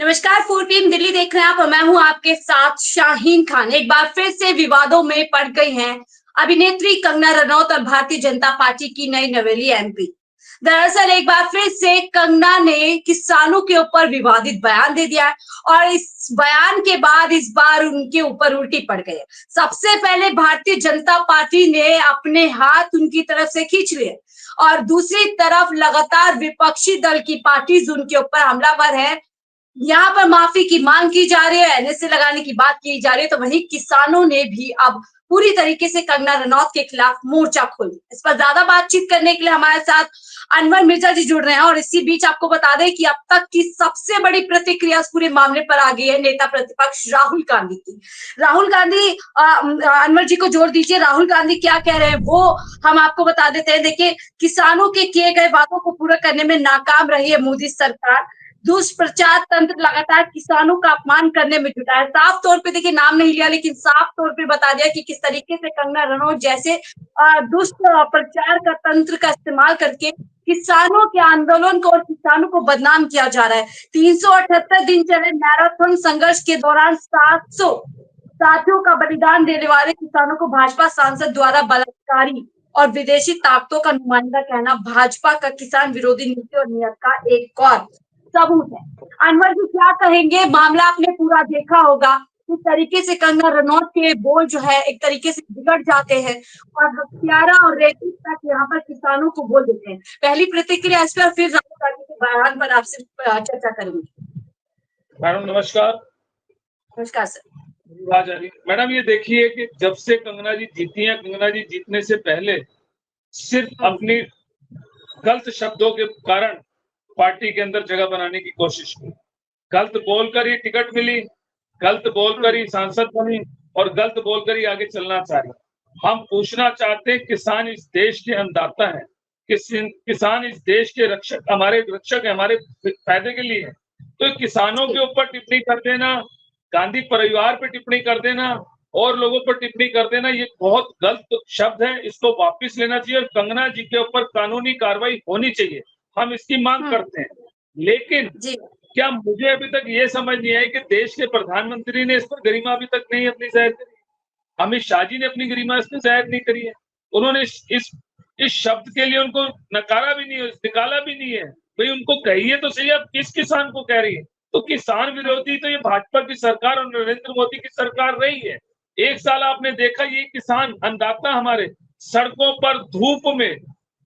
नमस्कार, पूरी टीम दिल्ली देख रहे हैं आप और मैं हूं आपके साथ शाहीन खान। एक बार फिर से विवादों में पड़ गई हैं अभिनेत्री कंगना रनौत और भारतीय जनता पार्टी की नई नवेली एमपी। दरअसल एक बार फिर से कंगना ने किसानों के ऊपर विवादित बयान दे दिया है और इस बयान के बाद इस बार उनके ऊपर उल्टी पड़ गई है। सबसे पहले भारतीय जनता पार्टी ने अपने हाथ उनकी तरफ से खींच लिए और दूसरी तरफ लगातार विपक्षी दल की पार्टी उनके ऊपर हमलावर है। यहाँ पर माफी की मांग की जा रही है, एनएसए लगाने की बात की जा रही है, तो वहीं किसानों ने भी अब पूरी तरीके से कंगना रनौत के खिलाफ मोर्चा खोल दिया। इस पर ज्यादा बातचीत करने के लिए हमारे साथ अनवर मिर्जा जी जुड़ रहे हैं और इसी बीच आपको बता दें कि अब तक की सबसे बड़ी प्रतिक्रिया इस पूरे मामले पर आ गई है नेता प्रतिपक्ष राहुल गांधी की। राहुल गांधी अनवर जी को जोड़ दीजिए, राहुल गांधी क्या कह रहे हैं वो हम आपको बता देते हैं। देखिए, किसानों के किए गए वादों को पूरा करने में नाकाम रही है मोदी सरकार। दुष्प्रचार तंत्र लगातार किसानों का अपमान करने में जुटा है। साफ तौर पे देखिए, नाम नहीं लिया लेकिन साफ तौर पे बता दिया कि किस तरीके से कंगना रनौत जैसे दुष्प्रचार का तंत्र का इस्तेमाल करके किसानों के आंदोलन को और किसानों को बदनाम किया जा रहा है। 378 दिन चले मैराथन संघर्ष के दौरान 700 साथियों का बलिदान देने वाले किसानों को भाजपा सांसद द्वारा बलात्कारी और विदेशी ताकतों का नुमाइंदा कहना भाजपा का किसान विरोधी नीति और नियत का एक और सबूत है। अनवर जी क्या कहेंगे, मामला आपने पूरा देखा होगा किस तरीके से कंगना रनौत के बोल जो है एक तरीके से बिगड़ जाते हैं और हत्यारा और रेपिस्ट तक यहाँ पर किसानों को बोल देते हैं। पहली प्रतिक्रिया इस पर, फिर राहुल गांधी के बयान पर आपसे चर्चा करेंगे। मैडम नमस्कार। नमस्कार सर। आवाज आ रही मैडम? ये देखिए कि जब से कंगना जी जीती हैं, कंगना जी जीतने से पहले सिर्फ अपनी गलत शब्दों के कारण पार्टी के अंदर जगह बनाने की कोशिश की। गलत बोलकर ही टिकट मिली, गलत बोलकर ही सांसद बनी और गलत बोलकर ही आगे चलना चाह रही। हम पूछना चाहते हैं, किसान इस देश के अन्नदाता हैं, किसान इस देश के रक्षक, हमारे रक्षक है, हमारे फायदे के लिए है। तो किसानों के ऊपर टिप्पणी कर देना, गांधी परिवार पर टिप्पणी कर देना और लोगों पर टिप्पणी कर देना, ये बहुत गलत शब्द है। इसको वापस लेना चाहिए और कंगना जी के ऊपर कानूनी कार्रवाई होनी चाहिए। हम इसकी मांग करते हैं। लेकिन क्या मुझे अभी तक ये समझ नहीं आई कि देश के प्रधानमंत्री ने इस पर गरिमा अभी तक नहीं अपनी जाहिर करी। अमित शाह जी ने अपनी गरिमा इस पर जाहिर नहीं करी है। उन्होंने इस शब्द के लिए उनको नकारा भी नहीं है, निकाला भी नहीं है। भाई उनको कहिए तो सही, आप किस किसान को कह रही है? तो किसान विरोधी तो ये भाजपा की सरकार और नरेंद्र मोदी की सरकार रही है। एक साल आपने देखा, ये किसान अन्नदाता हमारे सड़कों पर धूप में,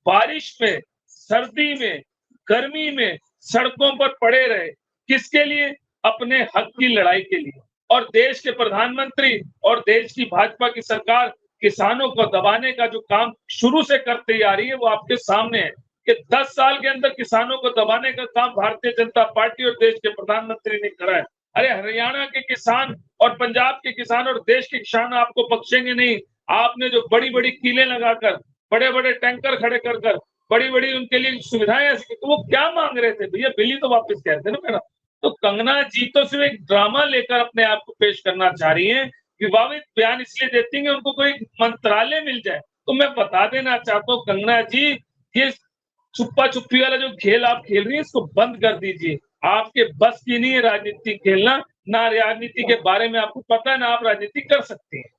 बारिश में, सर्दी में, गर्मी में सड़कों पर पड़े रहे। किसके लिए? अपने हक की लड़ाई के लिए। और देश के प्रधानमंत्री और देश की भाजपा की सरकार किसानों को दबाने का जो काम शुरू से करती आ रही है, वो आपके सामने है कि 10 साल के अंदर किसानों को दबाने का काम भारतीय जनता पार्टी और देश के प्रधानमंत्री ने करा है। अरे हरियाणा के किसान और पंजाब के किसान और देश के किसान आपको बख्शेंगे नहीं। आपने जो बड़ी बड़ी कीलें लगाकर, बड़े बड़े टैंकर खड़े कर कर बड़ी बड़ी उनके लिए सुविधाएं ऐसी, तो वो क्या मांग रहे थे? भैया बिल ही तो वापस कहते ना मेरा। तो कंगना जी तो सिर्फ एक ड्रामा लेकर अपने आप को पेश करना चाह रही हैं। विवादित बयान इसलिए देती हैं उनको कोई मंत्रालय मिल जाए। तो मैं बता देना चाहता हूँ कंगना जी, ये छुपा छुपी वाला जो खेल आप खेल रही है, इसको बंद कर दीजिए। आपके बस की नहीं है राजनीति खेलना, ना राजनीति के बारे में आपको पता है, ना आप राजनीति कर सकती हैं।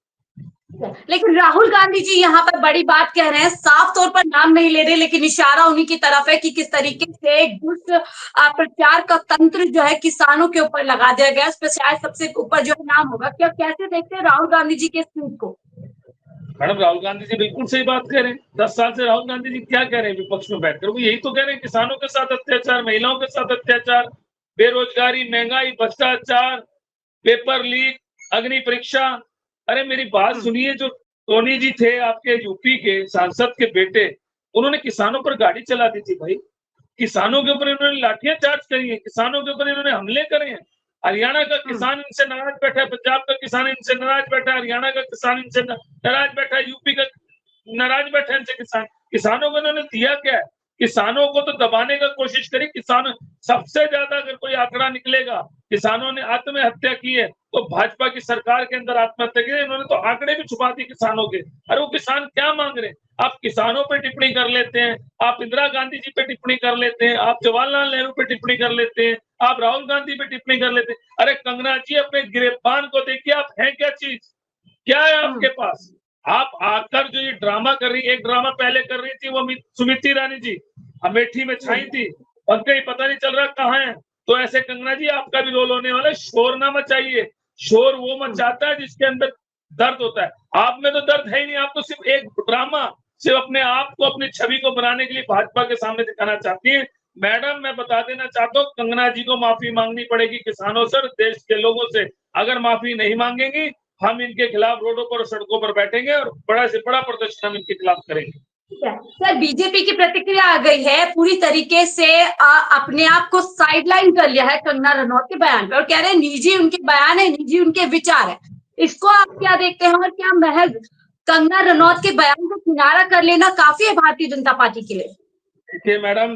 लेकिन राहुल गांधी जी यहाँ पर बड़ी बात कह रहे हैं, साफ तौर पर नाम नहीं ले रहे लेकिन इशारा उन्हीं की तरफ है कि किस तरीके से एक दुष्ट प्रचार का तंत्र जो है किसानों के ऊपर लगा दिया गया। उस पर शायद सबसे ऊपर जो नाम होगा। क्या कैसे देखते हैं राहुल गांधी जी के ट्वीट को? मैडम राहुल गांधी जी बिल्कुल सही बात कह रहे हैं। 10 साल से राहुल गांधी जी क्या कह रहे हैं विपक्ष में बैठकर? वो यही तो कह रहे हैं, किसानों के साथ अत्याचार, महिलाओं के साथ अत्याचार, बेरोजगारी, महंगाई, भ्रष्टाचार, पेपर लीक, अग्नि परीक्षा। अरे मेरी बात सुनिए, जो टोनी जी थे आपके यूपी के सांसद के बेटे, उन्होंने किसानों पर गाड़ी चला दी थी भाई। किसानों के ऊपर इन्होंने लाठियां चार्ज करी है, किसानों के ऊपर इन्होंने हमले करे हैं। हरियाणा का किसान इनसे नाराज बैठा है, पंजाब का किसान इनसे नाराज बैठा है, हरियाणा का किसान इनसे नाराज बैठा है, यूपी का नाराज बैठा है इनसे किसान। किसानों को इन्होंने दिया क्या है? किसानों को तो दबाने का कोशिश करी। किसान सबसे ज्यादा अगर कोई आंकड़ा निकलेगा, किसानों ने आत्महत्या की है तो भाजपा की सरकार के अंदर आत्महत्या की है। इन्होंने तो आंकड़े भी छुपा दिए किसानों के। अरे वो किसान क्या मांग रहे हैं? आप किसानों पे टिप्पणी कर लेते हैं, आप इंदिरा गांधी जी पे टिप्पणी कर लेते हैं, आप जवाहरलाल नेहरू पे टिप्पणी कर लेते हैं, आप राहुल गांधी पे टिप्पणी कर लेते। अरे कंगना जी, अपने गिरेबान को देखिए, आप हैं क्या चीज, क्या है आपके पास? आप आकर जो ये ड्रामा कर रही, एक ड्रामा पहले कर रही थी वो सुमित्रा ईरानी जी, अमेठी में छाई थी और कहीं पता नहीं चल रहा कहाँ है। तो ऐसे कंगना जी आपका भी रोल होने वाला है। शोर ना मचाइए, शोर वो मचाता है जिसके अंदर दर्द होता है। आप में तो दर्द है ही नहीं, आप तो सिर्फ एक ड्रामा, सिर्फ अपने आप को, अपनी छवि को बनाने के लिए भाजपा के सामने दिखाना चाहती है। मैडम, मैं बता देना चाहता हूँ, कंगना जी को माफी मांगनी पड़ेगी किसानों से, देश के लोगों से। अगर माफी नहीं मांगेंगी, हम इनके खिलाफ रोडों पर, सड़कों पर बैठेंगे और बड़ा से बड़ा प्रदर्शन हम इनके खिलाफ करेंगे। सर, बीजेपी की प्रतिक्रिया आ गई है, पूरी तरीके से अपने आप को साइडलाइन कर लिया है कंगना रनौत के बयान पे और कह रहे हैं निजी उनके बयान है, निजी उनके विचार है। इसको आप क्या देखते हैं और क्या महज कंगना रनौत के बयान को किनारा कर लेना काफी है भारतीय जनता पार्टी के लिए? देखिए मैडम,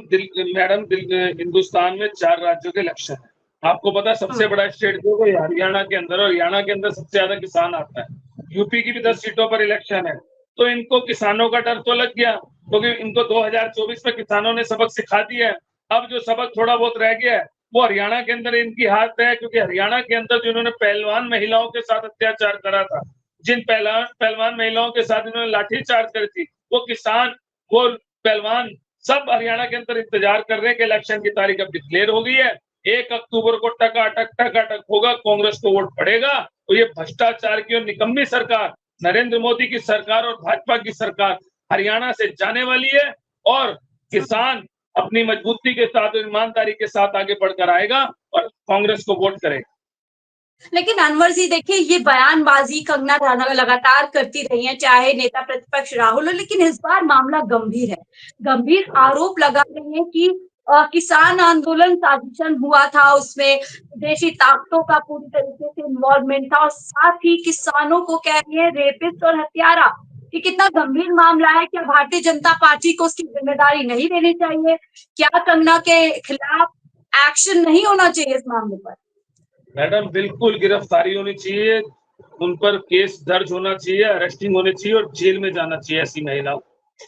हिंदुस्तान में 4 राज्यों के इलेक्शन है। आपको पता है सबसे बड़ा स्टेट जो है हरियाणा के अंदर, और हरियाणा के अंदर सबसे ज्यादा किसान आता है। यूपी की भी 10 सीटों पर इलेक्शन है। तो इनको किसानों का डर तो लग गया, क्योंकि इनको 2024 में किसानों ने सबक सिखा दिया है। अब जो सबक थोड़ा बहुत रह गया है वो हरियाणा के अंदर इनकी हाथ है, क्योंकि हरियाणा के अंदर जिन्होंने पहलवान महिलाओं के साथ अत्याचार करा था, जिन पहलवान महिलाओं के साथ इन्होंने लाठीचार्ज करी थी, वो किसान, वो पहलवान सब हरियाणा के अंदर इंतजार कर रहे हैं कि इलेक्शन की तारीख अब डिक्लेयर हो गई है। 1 अक्टूबर को टकाटक होगा, कांग्रेस को वोट पड़ेगा। तो ये भ्रष्टाचार की और निकम्मी सरकार, नरेंद्र मोदी की सरकार और भाजपा की सरकार हरियाणा से जाने वाली है और किसान अपनी मजबूती के साथ, ईमानदारी के साथ आगे बढ़कर आएगा और कांग्रेस को वोट करेगा। लेकिन अनवर जी देखिए, ये बयानबाजी कंगना रनौत लगातार करती रही है, चाहे नेता प्रतिपक्ष राहुल हो, लेकिन इस बार मामला गंभीर है। गंभीर आरोप लगा रहे हैं कि किसान आंदोलन साजिशन हुआ था, उसमें विदेशी ताकतों का पूरी तरीके से इन्वॉल्वमेंट था और साथ ही किसानों को कह रही है रेपिस्ट और हत्यारा। ये कितना गंभीर मामला है, क्या भारतीय जनता पार्टी को उसकी जिम्मेदारी नहीं लेनी चाहिए? क्या कंगना के खिलाफ एक्शन नहीं होना चाहिए इस मामले पर? मैडम, बिल्कुल गिरफ्तारी होनी चाहिए, उन पर केस दर्ज होना चाहिए, अरेस्टिंग होनी चाहिए और जेल में जाना चाहिए ऐसी महिला।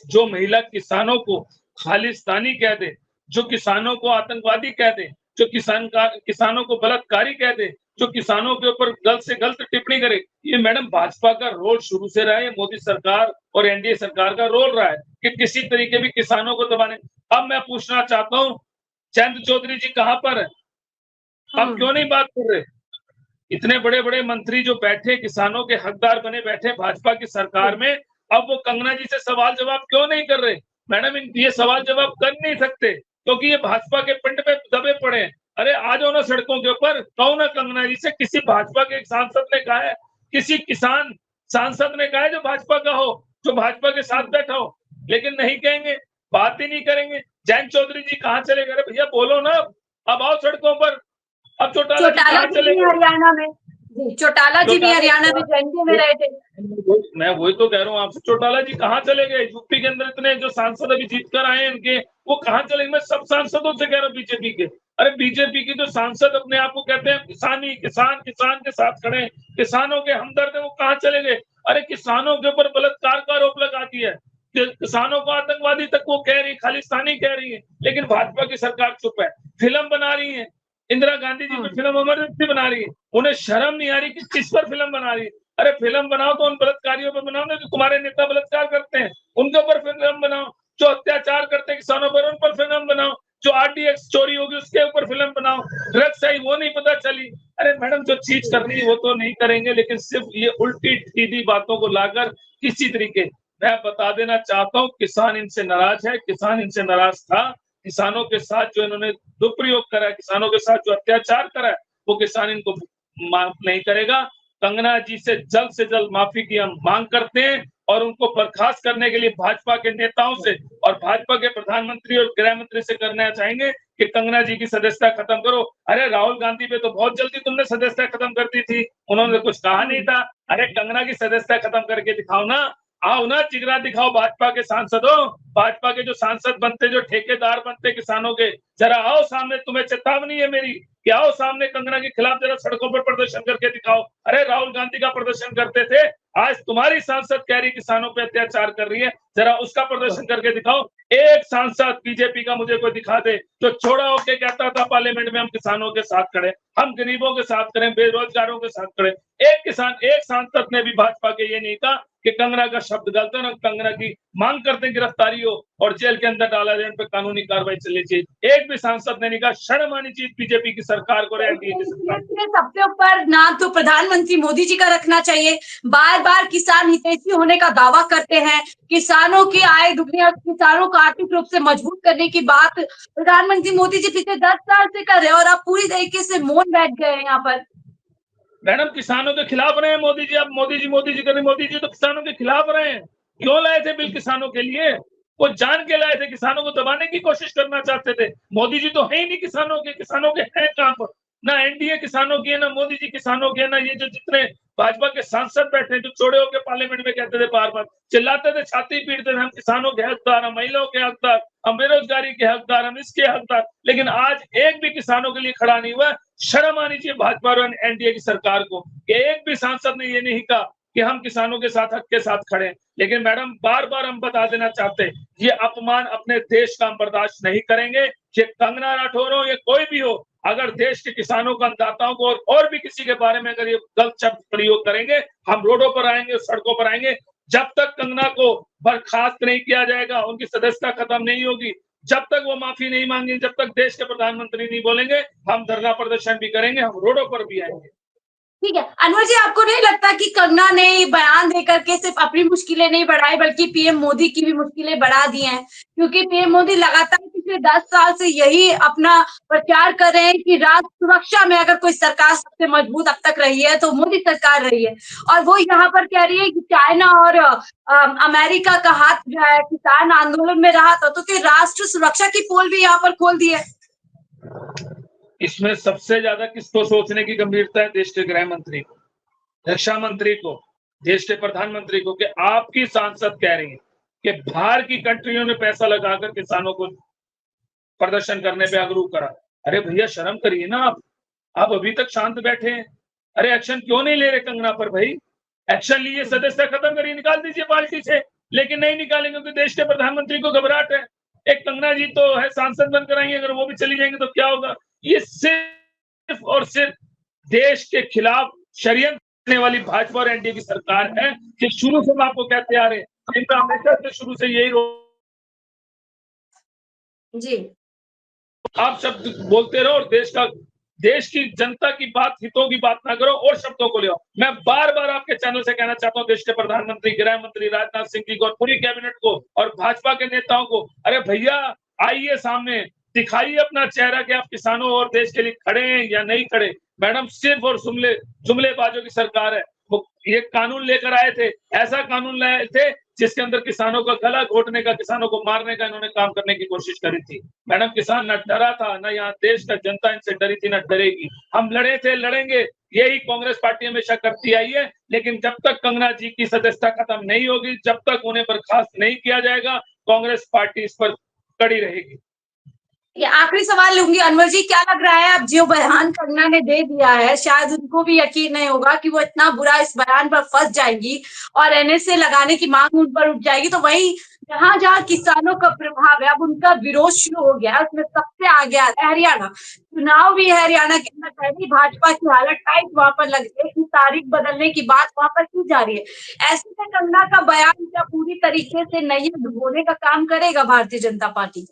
जो महिला किसानों को खालिस्तानी कह दे, जो किसानों को आतंकवादी कह दे, जो किसानों को बलात्कारी कह दे, जो किसानों के ऊपर गलत से गलत टिप्पणी करे, ये मैडम भाजपा का रोल शुरू से रहा है। मोदी सरकार और एनडीए सरकार का रोल रहा है कि किसी तरीके भी किसानों को दबाने। अब मैं पूछना चाहता हूँ, जयंत चौधरी जी कहाँ पर है? अब क्यों नहीं बात कर रहे? इतने बड़े बड़े मंत्री जो बैठे, किसानों के हकदार बने बैठे भाजपा की सरकार में, अब वो कंगना जी से सवाल जवाब क्यों नहीं कर रहे? मैडम, ये सवाल जवाब कर नहीं सकते क्योंकि ये भाजपा के पिंड पे दबे पड़े हैं। अरे आ जाओ ना सड़कों के ऊपर, कहो ना कंगना जी से। किसी भाजपा के एक सांसद ने कहा है, किसी किसान सांसद ने कहा है जो भाजपा का हो, जो भाजपा के साथ बैठा हो, लेकिन नहीं कहेंगे, बात ही नहीं करेंगे। जयंत चौधरी जी कहाँ चले गए? भैया बोलो ना, अब आओ सड़कों पर। अब चौटाला जी कहाँ चले गए? हरियाणा में जी, चौटाला जी भी हरियाणा में जंगे में रहे थे। मैं वही तो कह रहा हूँ आपसे, चौटाला जी कहाँ चले गए? यूपी के अंदर इतने जो सांसद अभी जीत कर आए हैं इनके, वो कहाँ चले गए? मैं सब सांसदों से कह रहा हूँ बीजेपी के। अरे बीजेपी की जो सांसद अपने आप को कहते हैं किसान के साथ खड़े हैं, किसानों के हमदर्द है, वो कहाँ चले गए? अरे किसानों के ऊपर बलात्कार का आरोप लगा दिया है, किसानों को आतंकवादी तक वो कह रही, खालिस्तानी कह रही है, लेकिन भाजपा की सरकार चुप है। फिल्म बना रही है, इंदिरा गांधी जी पे फिल्म इमरजेंसी बना रही है, उन्हें शर्म नहीं आ रही कि किस पर फिल्म बना रही है? अरे फिल्म बनाओ तो उन बलात्कारियों पर बनाओ ना, जो तुम्हारे नेता बलात्कार करते हैं उनके ऊपर फिल्म बनाओ, जो अत्याचार करते हैं किसानों पर उन पर फिल्म बनाओ, जो आरडीएक्स चोरी होगी उसके ऊपर फिल्म बनाओ, ड्रग्स आई वो नहीं पता चली। अरे मैडम, जो चीज करनी है वो तो नहीं करेंगे, लेकिन सिर्फ ये उल्टी सीधी बातों को लाकर किसी तरीके, मैं बता देना चाहता हूँ, किसान इनसे नाराज है, किसान इनसे नाराज था। किसानों के साथ जो इन्होंने दुरुपयोग करा है, किसानों के साथ जो अत्याचार करा है, वो किसान इनको माफ नहीं करेगा। कंगना जी से जल्द माफी की हम मांग करते हैं और उनको बर्खास्त करने के लिए भाजपा के नेताओं से और भाजपा के प्रधानमंत्री और गृह मंत्री से करना चाहेंगे कि कंगना जी की सदस्यता खत्म करो। अरे राहुल गांधी पे तो बहुत जल्दी तुमने सदस्यता खत्म कर दी थी, उन्होंने कुछ कहा नहीं था। अरे कंगना की सदस्यता खत्म करके दिखाओ ना। आओ ना, जिगरा दिखाओ भाजपा के सांसदों, भाजपा के जो सांसद बनते, जो ठेकेदार बनते किसानों के, जरा आओ सामने। तुम्हें चेतावनी है मेरी कि आओ सामने, कंगना के खिलाफ जरा सड़कों पर प्रदर्शन करके दिखाओ। अरे राहुल गांधी का प्रदर्शन करते थे, आज तुम्हारी सांसद कह रही किसानों पे अत्याचार कर रही है, जरा उसका प्रदर्शन करके दिखाओ। एक सांसद बीजेपी का मुझे कोई दिखा दे जो छोड़ा होके कहता था पार्लियामेंट में हम किसानों के साथ खड़े, हम गरीबों के साथ खड़े, बेरोजगारों के साथ खड़े। एक सांसद ने भी भाजपा के ये नहीं कहा कि कंगना का शब्द गलत है, कंगना की मांग करते गिरफ्तारी हो और जेल के अंदर डाला जाए, उन पर कानूनी कार्रवाई चलनी चाहिए। एक भी सांसद ने नहीं कहा। शर्म आनी चाहिए बीजेपी की सरकार को, एनडीए की सरकार को। सबसे ऊपर नाम तो प्रधानमंत्री मोदी जी का रखना चाहिए। बार बार किसान हितैषी होने का दावा करते हैं, किसानों की आय दुगनी और किसानों को आर्थिक रूप से मजबूत करने की बात प्रधानमंत्री मोदी जी पिछले 10 साल से कर रहे हैं और आप पूरी तरीके से मौन बैठ गए हैं यहाँ पर। मैडम, किसानों के खिलाफ रहे हैं मोदी जी। अब मोदी जी कर रहे, मोदी जी तो किसानों के खिलाफ रहे हैं। क्यों लाए थे बिल किसानों के लिए? वो जान के लाए थे, किसानों को दबाने की कोशिश करना चाहते थे। मोदी जी तो है ही नहीं किसानों के हैं कहां पर? ना एनडीए किसानों की है, ना मोदी जी किसानों के है, ना ये जो जितने भाजपा के सांसद बैठे हैं जो चौड़े होकर पार्लियामेंट में कहते थे, बार बार चिल्लाते थे, छाती पीटते थे, हम किसानों के हकदार, हम महिलाओं के हकदार, हम बेरोजगारी के हकदार, हम इसके हकदार। लेकिन आज एक भी किसानों के लिए खड़ा नहीं हुआ। शर्म आनी चाहिए भाजपा और एनडीए की सरकार को कि एक भी सांसद ने ये नहीं कहा कि हम किसानों के साथ, हक के साथ खड़े हैं। लेकिन मैडम, बार बार हम बता देना चाहते हैं, ये अपमान अपने देश का हम बर्दाश्त नहीं करेंगे। ये कंगना राठौर हो या कोई भी हो, अगर देश के किसानों को, अन्नदाताओं को और भी किसी के बारे में अगर ये गलत शब्द प्रयोग करेंगे, हम रोडों पर आएंगे, सड़कों पर आएंगे। जब तक कंगना को बर्खास्त नहीं किया जाएगा, उनकी सदस्यता खत्म नहीं होगी, जब तक वो माफी नहीं मांगेंगे, जब तक देश के प्रधानमंत्री नहीं बोलेंगे, हम धरना प्रदर्शन भी करेंगे, हम रोडों पर भी आएंगे। ठीक है अनवर जी, आपको नहीं लगता कि कंगना ने बयान देकर के सिर्फ अपनी मुश्किलें नहीं बढ़ाई बल्कि पीएम मोदी की भी मुश्किलें बढ़ा दी हैं? क्योंकि पीएम मोदी लगातार पिछले 10 साल से यही अपना प्रचार कर रहे हैं कि राष्ट्र सुरक्षा में अगर कोई सरकार सबसे मजबूत अब तक रही है तो मोदी सरकार रही है। और वो यहाँ पर कह रही है कि चाइना और अमेरिका का हाथ जो है किसान आंदोलन में रहा था, तो राष्ट्र सुरक्षा की पोल भी यहाँ पर खोल दी है। इसमें सबसे ज्यादा किसको सोचने की गंभीरता है? देश के गृह मंत्री को, रक्षा मंत्री को, देश के प्रधानमंत्री को, कि आपकी सांसद कह रही है कि बाहर की कंट्रियों ने पैसा लगाकर किसानों को प्रदर्शन करने पे आग्रह करा। अरे भैया, शर्म करिए ना आप अभी तक शांत बैठे हैं। अरे एक्शन क्यों नहीं ले रहे कंगना पर? भाई एक्शन लीजिए, सदस्यता खत्म करिए, निकाल दीजिए पार्टी से। लेकिन नहीं निकालेंगे क्योंकि देश के प्रधानमंत्री को घबराहट है। एक कंगना जी तो है, सांसद बनकर आई, अगर वो भी चली जाएंगे तो क्या होगा? ये सिर्फ और सिर्फ देश के खिलाफ षड्यंत्र करने वाली भाजपा और एनडीए की सरकार है कि शुरू से हम आपको कहते आ रहे हैं, इनका हमेशा से शुरू से यही जी, आप शब्द बोलते रहो और देश की जनता की बात, हितों की बात ना करो और शब्दों को ले आओ। मैं बार बार आपके चैनल से कहना चाहता हूं देश के प्रधानमंत्री, गृह मंत्री राजनाथ सिंह जी को और पूरी कैबिनेट को और भाजपा के नेताओं को, अरे भैया आइए सामने, दिखाइए अपना चेहरा कि आप किसानों और देश के लिए खड़े हैं या नहीं खड़े। मैडम, सिर्फ और जुमलेबाजों की सरकार है। वो ये कानून लेकर आए थे, ऐसा कानून लाए थे जिसके अंदर किसानों का गला घोटने का, किसानों को मारने का इन्होंने काम करने की कोशिश करी थी। मैडम, किसान न डरा था, न यहाँ देश का जनता इनसे डरी थी, न डरेगी। हम लड़े थे, लड़ेंगे, यही कांग्रेस पार्टी हमेशा करती आई है। लेकिन जब तक कंगना जी की सदस्यता खत्म नहीं होगी, जब तक उन्हें बर्खास्त नहीं किया जाएगा, कांग्रेस पार्टी इस पर कड़ी रहेगी। ये आखिरी सवाल लूंगी। अनवर जी, क्या लग रहा है अब जो बयान कंगना ने दे दिया है, शायद उनको भी यकीन नहीं होगा कि वो इतना बुरा इस बयान पर फंस जाएंगी और एनएसए लगाने की मांग उन पर उठ जाएगी, तो वहीं जहां जहां किसानों का प्रभाव है अब उनका विरोध शुरू हो गया। उसमें सबसे आगे आता है हरियाणा। चुनाव भी है हरियाणा के अंदर, पहली भाजपा की हालत टाइट वहां पर लग रही है, तारीख बदलने की बात वहां पर की जा रही है। ऐसे में कंगना का बयान क्या पूरी तरीके से नैया डुबोने का काम करेगा भारतीय जनता पार्टी?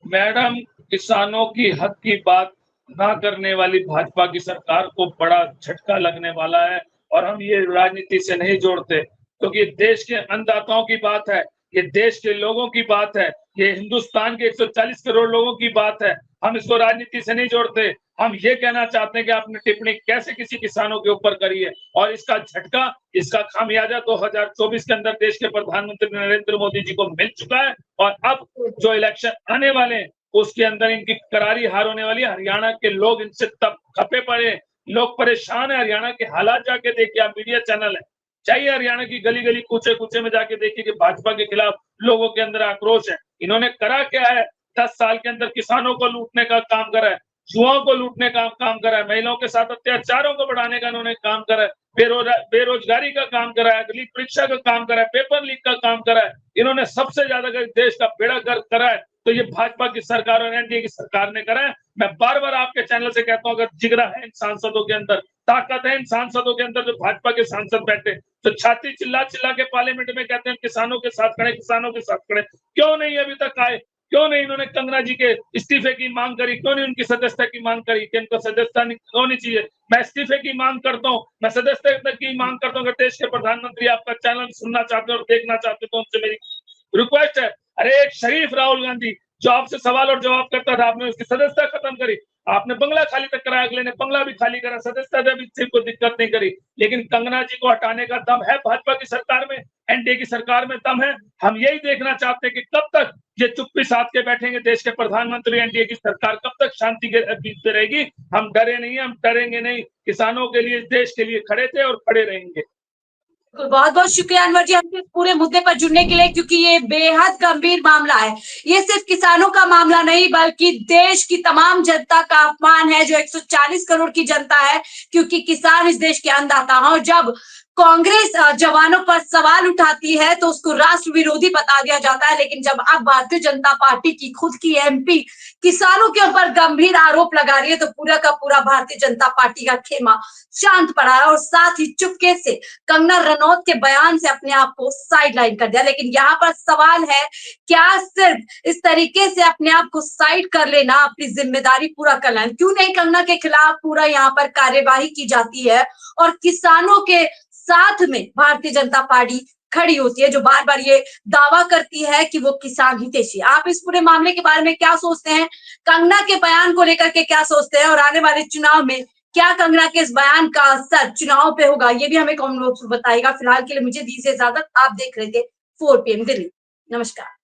मैडम, किसानों की हक की बात ना करने वाली भाजपा की सरकार को बड़ा झटका लगने वाला है। और हम ये राजनीति से नहीं जोड़ते क्योंकि देश के अन्नदाताओं की बात है, ये देश के लोगों की बात है, ये हिंदुस्तान के 140 करोड़ लोगों की बात है। हम इसको राजनीति से नहीं जोड़ते। हम ये कहना चाहते हैं कि आपने टिप्पणी कैसे किसी किसानों के ऊपर करी है और इसका झटका, इसका खामियाजा 2024 के अंदर देश के प्रधानमंत्री नरेंद्र मोदी जी को मिल चुका है। और अब जो इलेक्शन आने वाले हैं उसके अंदर इनकी करारी हार होने वाली है। हरियाणा के लोग इनसे तब खपे पड़े, लोग परेशान है। हरियाणा के हालात जाके देखिए, आप मीडिया चैनल है, चाहिए हरियाणा की गली गली कूचे कूचे में जाके देखिए कि भाजपा के खिलाफ लोगों के अंदर आक्रोश है। इन्होंने करा क्या है? 10 साल के अंदर किसानों को लूटने का काम करा है, युवाओं को लूटने का काम करा है, महिलाओं के साथ अत्याचारों को बढ़ाने का इन्होंने काम करा है, बेरोजगारी का काम करा है, लीक परीक्षा का काम करा है, पेपर लीक का काम करा है। इन्होंने सबसे ज्यादा अगर देश का बेड़ा गर्क करा है तो ये भाजपा की सरकार और एनडीए की सरकार ने करा है। मैं बार बार आपके चैनल से कहता हूं, अगर जिगरा है इन सांसदों के अंदर, ताकत है इन सांसदों के अंदर, जो भाजपा के सांसद बैठे तो छाती चिल्ला चिल्ला के पार्लियामेंट में कहते हैं किसानों के साथ खड़े, किसानों के साथ खड़े। क्यों नहीं अभी तक आए? क्यों नहीं इन्होंने कंगना जी के इस्तीफे की मांग करी? क्यों नहीं उनकी सदस्यता की मांग करी कि इनको सदस्यता होनी चाहिए? मैं इस्तीफे की मांग करता हूं, मैं सदस्यता की मांग करता हूं। अगर देश के प्रधानमंत्री आपका चैनल सुनना चाहते हो और देखना चाहते हो तो उनसे मेरी रिक्वेस्ट है, अरे एक शरीफ राहुल गांधी जो आपसे सवाल और जवाब करता था, आपने उसकी सदस्यता खत्म करी, आपने बंगला खाली तक कराया, अगले ने बंगला भी खाली करा, सदस्यता भी कोई दिक्कत नहीं करी। लेकिन कंगना जी को हटाने का दम है भाजपा की सरकार में, एनडीए की सरकार में दम है। हम यही देखना चाहते हैं कि कब तक ये चुप्पी साध के बैठेंगे देश के प्रधानमंत्री, एनडीए की सरकार कब तक शांति के बीतते रहेगी। हम डरे नहीं, हम डरेंगे नहीं। किसानों के लिए, देश के लिए खड़े थे और खड़े रहेंगे। बहुत बहुत शुक्रिया अनवर जी हमसे इस पूरे मुद्दे पर जुड़ने के लिए, क्योंकि ये बेहद गंभीर मामला है। ये सिर्फ किसानों का मामला नहीं बल्कि देश की तमाम जनता का अपमान है, जो 140 करोड़ की जनता है, क्योंकि किसान इस देश के अन्नदाता हैं। और जब कांग्रेस जवानों पर सवाल उठाती है तो उसको राष्ट्र विरोधी बता दिया जाता है, लेकिन जब अब भारतीय जनता पार्टी की खुद की एमपी किसानों के ऊपर गंभीर आरोप लगा रही है तो पूरा का पूरा भारतीय जनता पार्टी का खेमा शांत पड़ा है और साथ ही चुपके से कंगना रनौत के बयान से अपने आप को साइडलाइन कर दिया। लेकिन यहाँ पर सवाल है, क्या सिर्फ इस तरीके से अपने आप को साइड कर लेना अपनी जिम्मेदारी पूरा कर लेना? क्यों नहीं कंगना के खिलाफ पूरा यहाँ पर कार्यवाही की जाती है और किसानों के साथ में भारतीय जनता पार्टी खड़ी होती है, जो बार बार ये दावा करती है कि वो किसान हितैषी। आप इस पूरे मामले के बारे में क्या सोचते हैं? कंगना के बयान को लेकर के क्या सोचते हैं? और आने वाले चुनाव में क्या कंगना के इस बयान का असर चुनाव पे होगा, ये भी हमें कमेंट बॉक्स में बताइएगा। फिलहाल के लिए मुझे दीजिए इजाजत। आप देख रहे थे 4 PM दिल्ली। नमस्कार।